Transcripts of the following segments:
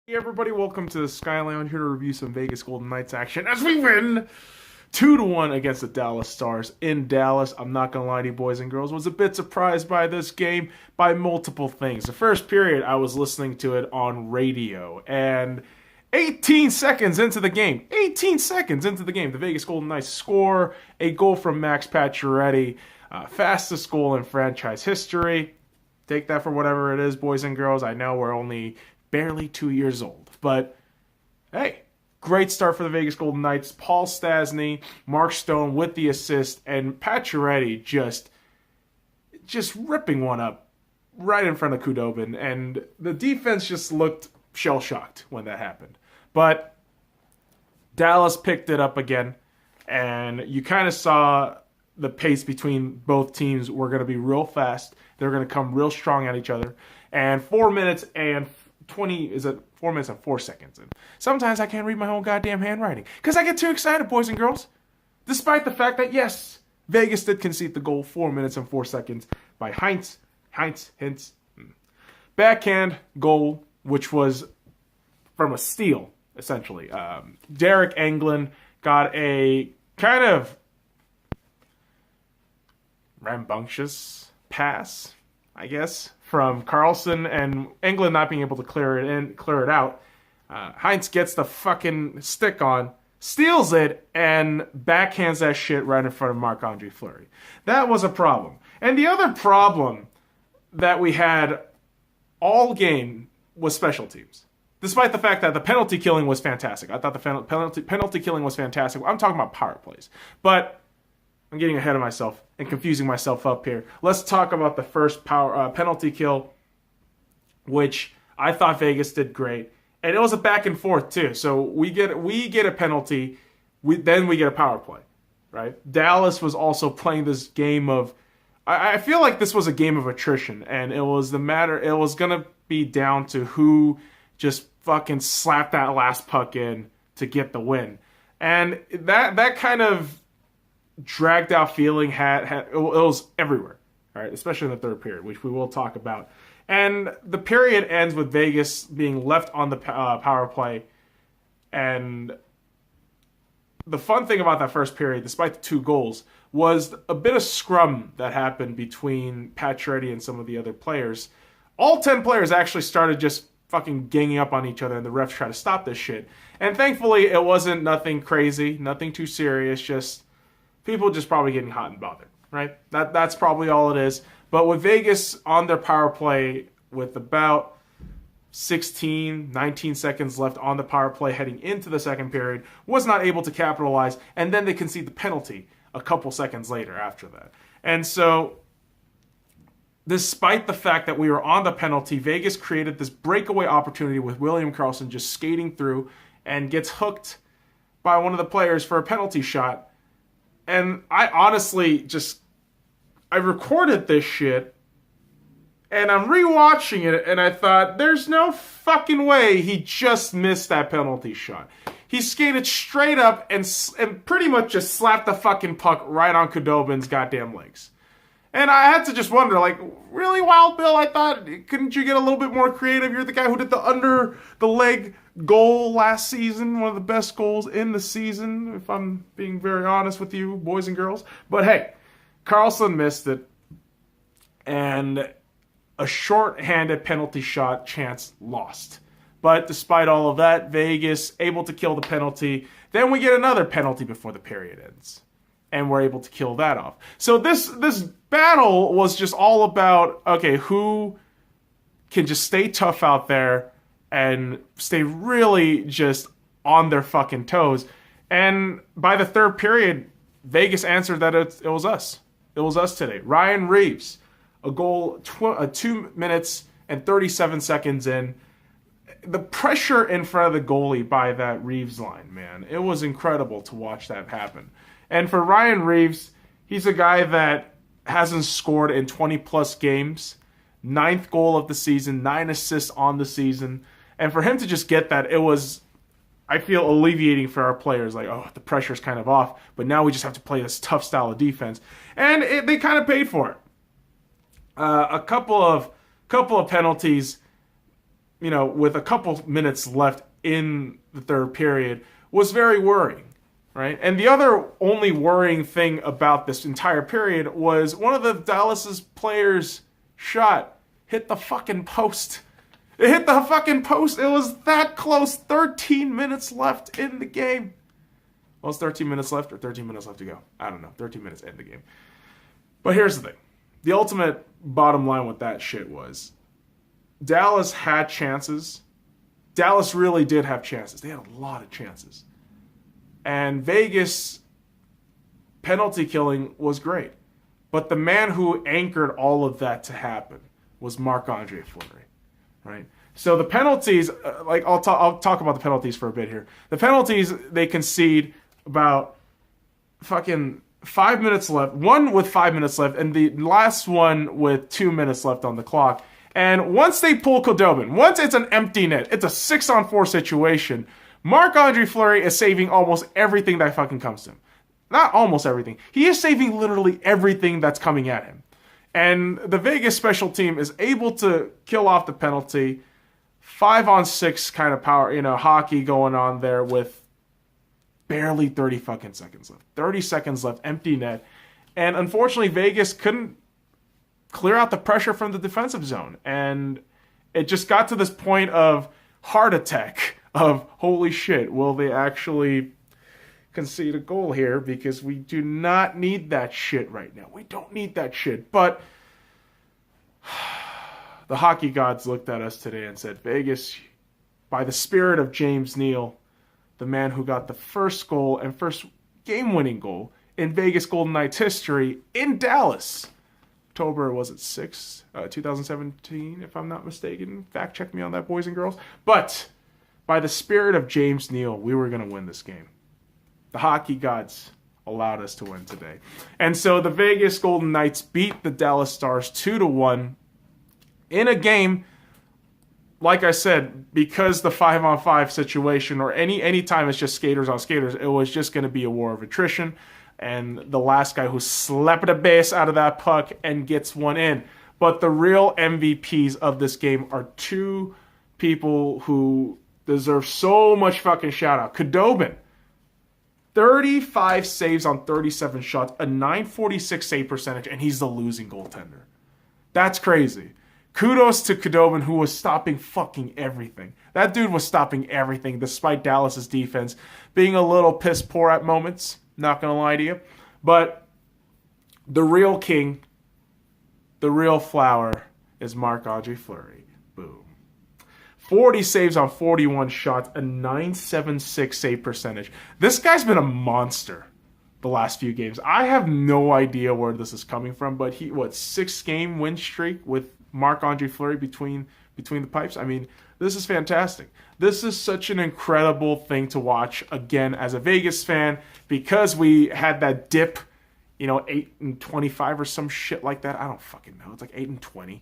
Hey everybody, welcome to the SkyLounge, here to review some Vegas Golden Knights action as we win 2-1 against the Dallas Stars in Dallas. I'm not going to lie to you boys and girls, was a bit surprised by this game by multiple things. The first period, I was listening to it on radio, and 18 seconds into the game, the Vegas Golden Knights score a goal from Max Pacioretty, fastest goal in franchise history. Take that for whatever it is, boys and girls. I know we're only barely 2 years old. But, hey, great start for the Vegas Golden Knights. Paul Stastny, Mark Stone with the assist, and Pacioretty just ripping one up right in front of Khudobin. And the defense just looked shell-shocked when that happened. But Dallas picked it up again, and you kind of saw the pace between both teams were going to be real fast. They're going to come real strong at each other. And 4 minutes and 4 minutes and 4 seconds in. Sometimes I can't read my own goddamn handwriting because I get too excited, boys and girls. Despite the fact that, yes, Vegas did concede the goal 4 minutes and 4 seconds by Hintz. Backhand goal, which was from a steal, essentially. Derek Englund got a kind of rambunctious pass, I guess, from Carlson, and Englund not being able to clear it out. Hintz gets the fucking stick on, steals it, and backhands that shit right in front of Marc-Andre Fleury. That was a problem. And the other problem that we had all game was special teams. Despite the fact that the penalty killing was fantastic. I thought the penalty killing was fantastic. I'm talking about power plays. But I'm getting ahead of myself and confusing myself up here. Let's talk about the first penalty kill, which I thought Vegas did great. And it was a back and forth too. So we get a penalty, then we get a power play, right? Dallas was also playing this game of, I feel like this was a game of attrition, and it was gonna be down to who just fucking slapped that last puck in to get the win. And that kind of dragged out feeling it was everywhere, all right, especially in the third period, which we will talk about. And the period ends with Vegas being left on the power play. And the fun thing about that first period, despite the 2 goals, was a bit of scrum that happened between Pacioretty and some of the other players. All 10 players actually started just fucking ganging up on each other, and the refs tried to stop this shit. And thankfully, it wasn't nothing crazy, nothing too serious, just people just probably getting hot and bothered, right? That's probably all it is. But with Vegas on their power play with about 19 seconds left on the power play heading into the second period, was not able to capitalize, and then they concede the penalty a couple seconds later after that. And so, despite the fact that we were on the penalty, Vegas created this breakaway opportunity with William Karlsson just skating through and gets hooked by one of the players for a penalty shot. And I honestly I recorded this shit, and I'm rewatching it, and I thought, there's no fucking way he just missed that penalty shot. He skated straight up and pretty much just slapped the fucking puck right on Khudobin's goddamn legs. And I had to just wonder, like, really, Wild Bill? I thought, couldn't you get a little bit more creative? You're the guy who did the under the leg goal last season, one of the best goals in the season, if I'm being very honest with you, boys and girls. But hey, Karlsson missed it, and a short-handed penalty shot chance lost. But despite all of that, Vegas able to kill the penalty. Then we get another penalty before the period ends, and we're able to kill that off. So this battle was just all about, okay, who can just stay tough out there and stay really just on their fucking toes. And by the third period, Vegas answered that it was us. It was us today. Ryan Reeves, a goal 2 minutes and 37 seconds in. The pressure in front of the goalie by that Reeves line, man, it was incredible to watch that happen. And for Ryan Reeves, he's a guy that hasn't scored in 20-plus games. 9th goal of the season, 9 assists on the season. And for him to just get that, it was, I feel, alleviating for our players. Like, oh, the pressure's kind of off, but now we just have to play this tough style of defense. And they kind of paid for it. A couple of penalties with a couple minutes left in the third period was very worrying, right? And the other only worrying thing about this entire period was one of the Dallas's players' shot hit the fucking post. It hit the fucking post. It was that close. 13 minutes left in the game. Well, it's 13 minutes left or 13 minutes left to go. I don't know. 13 minutes in the game. But here's the thing. The ultimate bottom line with that shit was Dallas had chances. Dallas really did have chances. They had a lot of chances. And Vegas penalty killing was great. But the man who anchored all of that to happen was Marc-Andre Fleury, right? So the penalties, I'll talk about the penalties for a bit here. The penalties, they concede about fucking 5 minutes left. One with 5 minutes left, and the last one with 2 minutes left on the clock. And once they pull Khudobin, once it's an empty net, it's a 6-on-4 situation, Marc-Andre Fleury is saving almost everything that fucking comes to him. Not almost everything. He is saving literally everything that's coming at him. And the Vegas special team is able to kill off the penalty. 5-on-6 kind of power, hockey going on there with barely 30 fucking seconds left. 30 seconds left, empty net. And unfortunately, Vegas couldn't clear out the pressure from the defensive zone. And it just got to this point of heart attack of, holy shit, will they actually concede a goal here? Because we do not need that shit right now. We don't need that shit. But the hockey gods looked at us today and said, Vegas, by the spirit of James Neal, the man who got the first goal and first game-winning goal in Vegas Golden Knights history in Dallas. October, was it 6th, 2017, if I'm not mistaken. Fact check me on that, boys and girls. But by the spirit of James Neal, we were going to win this game. The hockey gods allowed us to win today. And so the Vegas Golden Knights beat the Dallas Stars 2-1 in a game, like I said, because the 5-on-5 situation or any time it's just skaters on skaters, it was just going to be a war of attrition. And the last guy who slapped the base out of that puck and gets one in. But the real MVPs of this game are two people who deserve so much fucking shout out. Khudobin, 35 saves on 37 shots, a .946 save percentage, and he's the losing goaltender. That's crazy. Kudos to Khudobin, who was stopping fucking everything. That dude was stopping everything, despite Dallas's defense being a little piss poor at moments. Not going to lie to you. But the real king, the real flower, is Marc-Andre Fleury. Boom. 40 saves on 41 shots, a .976 save percentage. This guy's been a monster the last few games. I have no idea where this is coming from, but 6-game win streak with Marc-Andre Fleury between the pipes? I mean, this is fantastic. This is such an incredible thing to watch, again, as a Vegas fan, because we had that dip, 8-25 or some shit like that. I don't fucking know. It's like 8-20.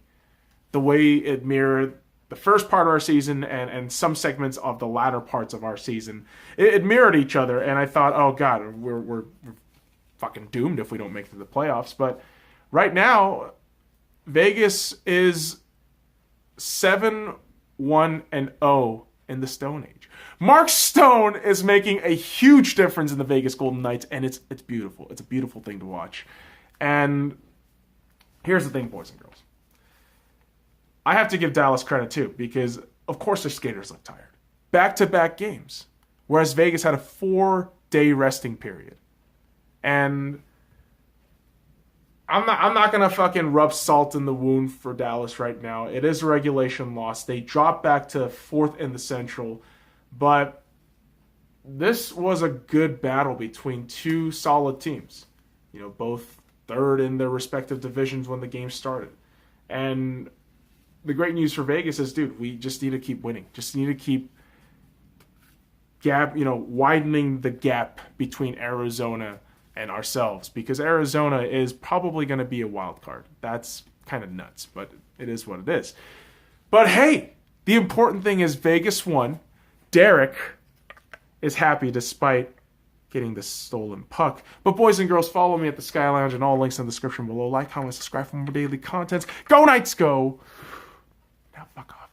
The way it mirrored the first part of our season and some segments of the latter parts of our season, it mirrored each other, and I thought, oh, God, we're fucking doomed if we don't make it to the playoffs. But right now, Vegas is 7-1-0 in the Stone Age. Mark Stone is making a huge difference in the Vegas Golden Knights, and it's beautiful. It's a beautiful thing to watch. And here's the thing, boys and girls. I have to give Dallas credit, too, because, of course, their skaters look tired. Back-to-back games, whereas Vegas had a 4-day resting period. And I'm not going to fucking rub salt in the wound for Dallas right now. It is a regulation loss. They dropped back to 4th in the Central. But this was a good battle between two solid teams. Both third in their respective divisions when the game started. And the great news for Vegas is, dude, we just need to keep winning. Just need to keep widening the gap between Arizona and ourselves, because Arizona is probably going to be a wild card. That's kind of nuts, but it is what it is. But hey, the important thing is Vegas won. Derek is happy despite getting the stolen puck. But boys and girls, follow me at the Sky Lounge and all links in the description below. Like, comment, subscribe for more daily contents. Go Knights, go! Now fuck off.